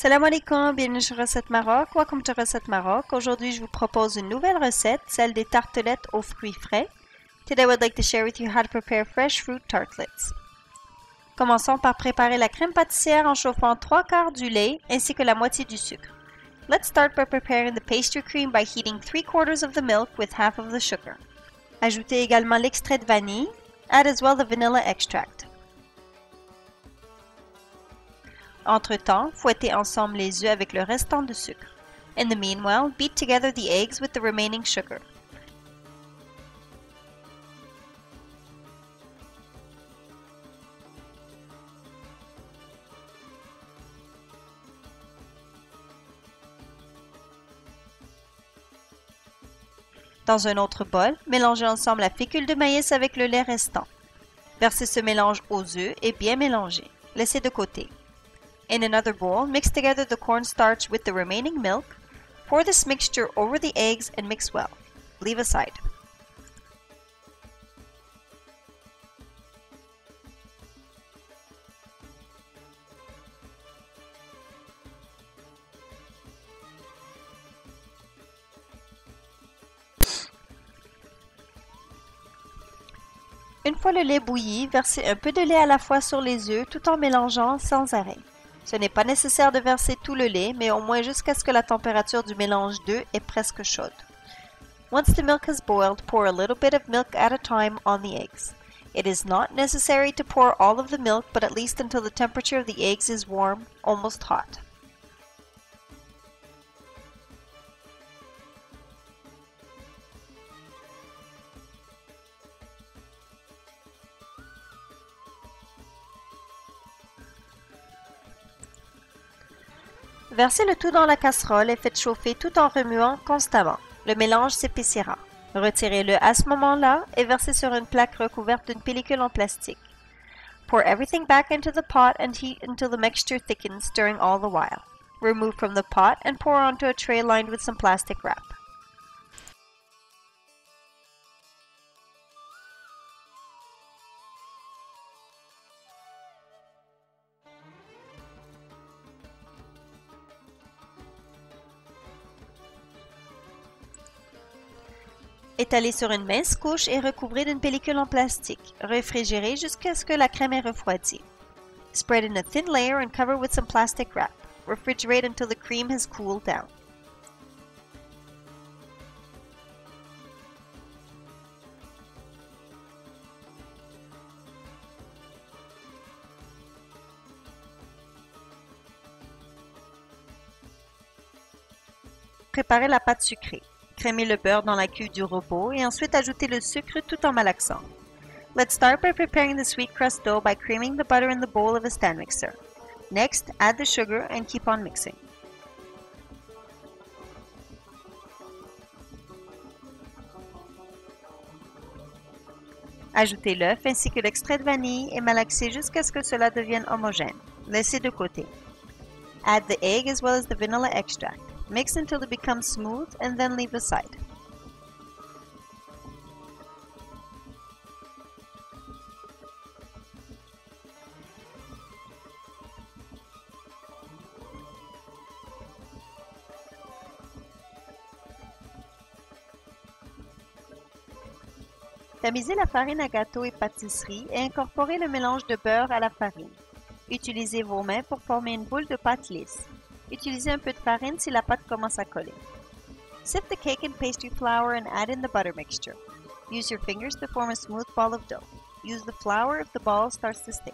Salam alaikum, bienvenue sur Recette Maroc. Welcome to Recette Maroc. Aujourd'hui, je vous propose une nouvelle recette, celle des tartelettes aux fruits frais. Today, I would like to share with you how to prepare fresh fruit tartlets. Commençons par préparer la crème pâtissière en chauffant 3/4 du lait ainsi que la moitié du sucre. Let's start by preparing the pastry cream by heating 3/4 of the milk with half of the sugar. Ajoutez également l'extrait de vanille. Add as well the vanilla extract. Entre-temps, fouettez ensemble les œufs avec le restant de sucre. In the meanwhile, beat together the eggs with the remaining sugar. Dans un autre bol, mélangez ensemble la fécule de maïs avec le lait restant. Versez ce mélange aux œufs et bien mélanger. Laissez de côté. In another bowl, mix together the cornstarch with the remaining milk. Pour this mixture over the eggs and mix well. Leave aside. Une fois le lait bouilli, versez un peu de lait à la fois sur les œufs tout en mélangeant sans arrêt. Ce n'est pas nécessaire de verser tout le lait, mais au moins jusqu'à ce que la température du mélange d'œufs est presque chaude. Once the milk has boiled, pour a little bit of milk at a time on the eggs. It is not necessary to pour all of the milk, but at least until the temperature of the eggs is warm, almost hot. Versez le tout dans la casserole et faites chauffer tout en remuant constamment. Le mélange s'épaissira. Retirez-le à ce moment-là et versez sur une plaque recouverte d'une pellicule en plastique. Pour everything back into the pot and heat until the mixture thickens, stirring all the while. Remove from the pot and pour onto a tray lined with some plastic wrap. Étalez sur une mince couche et recouvrez d'une pellicule en plastique. Réfrigérez jusqu'à ce que la crème ait refroidi. Spread in a thin layer and cover with some plastic wrap. Refrigerate until the cream has cooled down. Préparez la pâte sucrée. Crémez le beurre dans la cuve du robot et ensuite ajoutez le sucre tout en malaxant. Let's start by preparing the sweet crust dough by creaming the butter in the bowl of a stand mixer. Next, add the sugar and keep on mixing. Ajoutez l'œuf ainsi que l'extrait de vanille et malaxez jusqu'à ce que cela devienne homogène. Laissez de côté. Add the egg as well as the vanilla extract. Mix until it becomes smooth and then leave aside. Tamisez la farine à gâteau et pâtisserie et incorporez le mélange de beurre à la farine. Utilisez vos mains pour former une boule de pâte lisse. Utilisez un peu de farine si la pâte commence à coller. Sift the cake and pastry flour and add in the butter mixture. Use your fingers to form a smooth ball of dough. Use the flour if the ball starts to stick.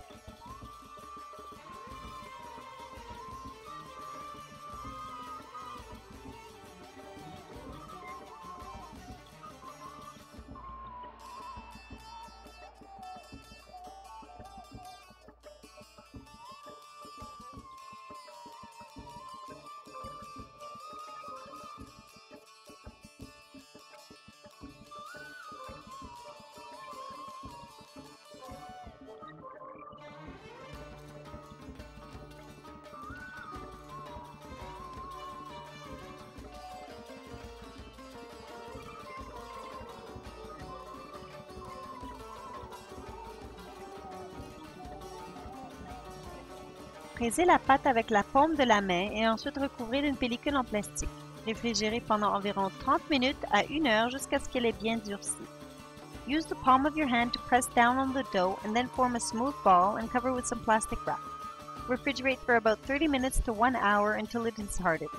Fraisez la pâte avec la paume de la main et ensuite recouvrez d'une pellicule en plastique. Réfrigérez pendant environ 30 minutes à 1 heure jusqu'à ce qu'elle ait bien durci. Use the palm of your hand to press down on the dough and then form a smooth ball and cover with some plastic wrap. Refrigerate for about 30 minutes to 1 hour until it is hardened.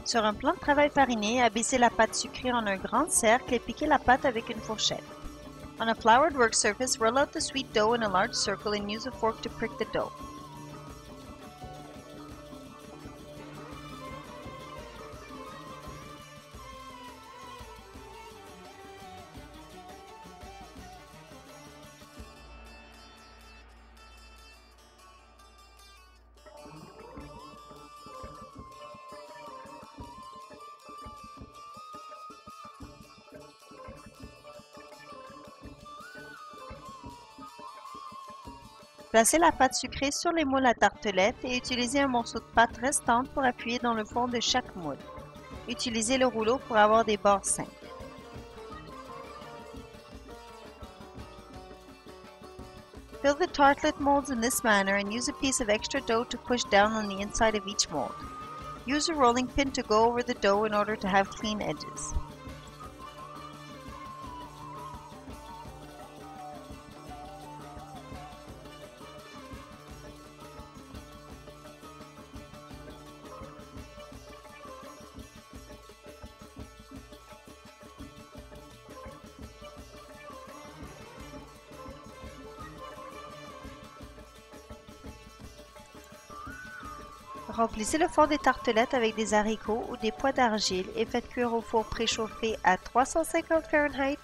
Sur un plan de travail fariné, abaissez la pâte sucrée en un grand cercle et piquez la pâte avec une fourchette. On a floured work surface, roll out the sweet dough in a large circle and use a fork to prick the dough. Placez la pâte sucrée sur les moules à tartelettes et utilisez un morceau de pâte restante pour appuyer dans le fond de chaque moule. Utilisez le rouleau pour avoir des bords simples. Fill the tartlet molds in this manner and use a piece of extra dough to push down on the inside of each mold. Use a rolling pin to go over the dough in order to have clean edges. Remplissez le fond des tartelettes avec des haricots ou des pois d'argile et faites cuire au four préchauffé à 350 Fahrenheit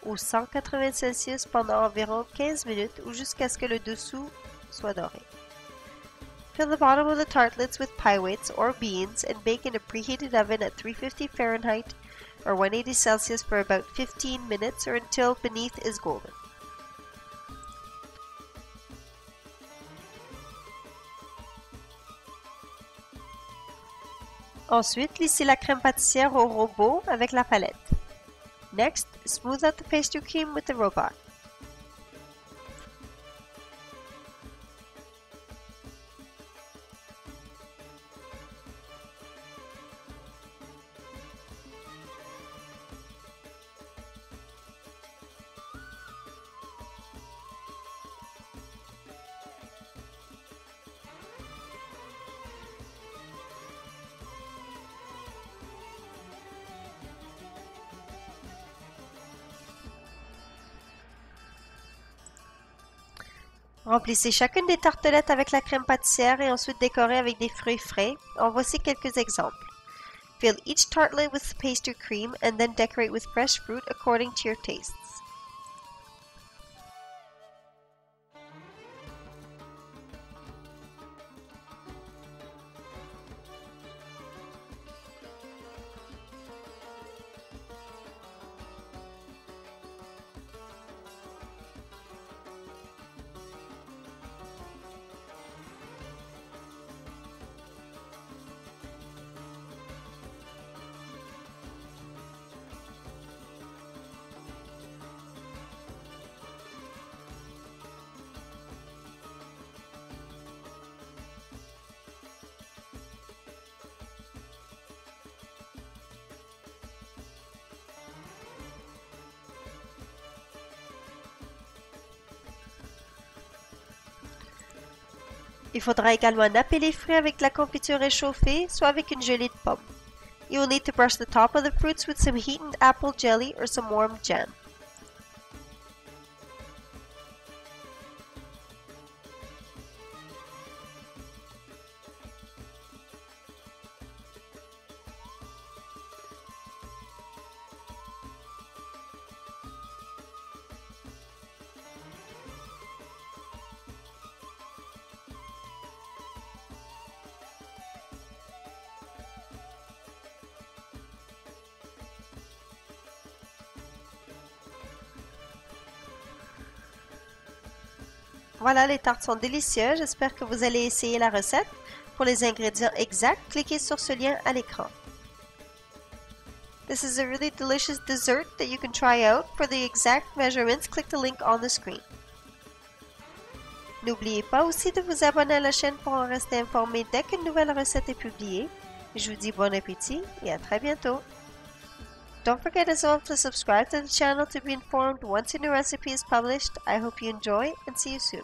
ou 180 Celsius pendant environ 15 minutes ou jusqu'à ce que le dessous soit doré. Fill the bottom of the tartlets with pie weights or beans and bake in a preheated oven at 350 Fahrenheit or 180 Celsius for about 15 minutes or until beneath is golden. Ensuite, lissez la crème pâtissière au robot avec la palette. Next, smooth out the pastry cream with the robot. Remplissez chacune des tartelettes avec la crème pâtissière et ensuite décorez avec des fruits frais. En voici quelques exemples. Fill each tartlet with pastry cream and then decorate with fresh fruit according to your tastes. Il faudra également napper les fruits avec de la confiture réchauffée, soit avec une gelée de pommes. You will need to brush the top of the fruits with some heated apple jelly or some warm jam. Voilà, les tartes sont délicieuses. J'espère que vous allez essayer la recette. Pour les ingrédients exacts, cliquez sur ce lien à l'écran. This is a really delicious dessert that you can try out. For the exact measurements, click the link on the screen. N'oubliez pas aussi de vous abonner à la chaîne pour en rester informé dès qu'une nouvelle recette est publiée. Je vous dis bon appétit et à très bientôt. Don't forget as well to subscribe to the channel to be informed once a new recipe is published. I hope you enjoy and see you soon.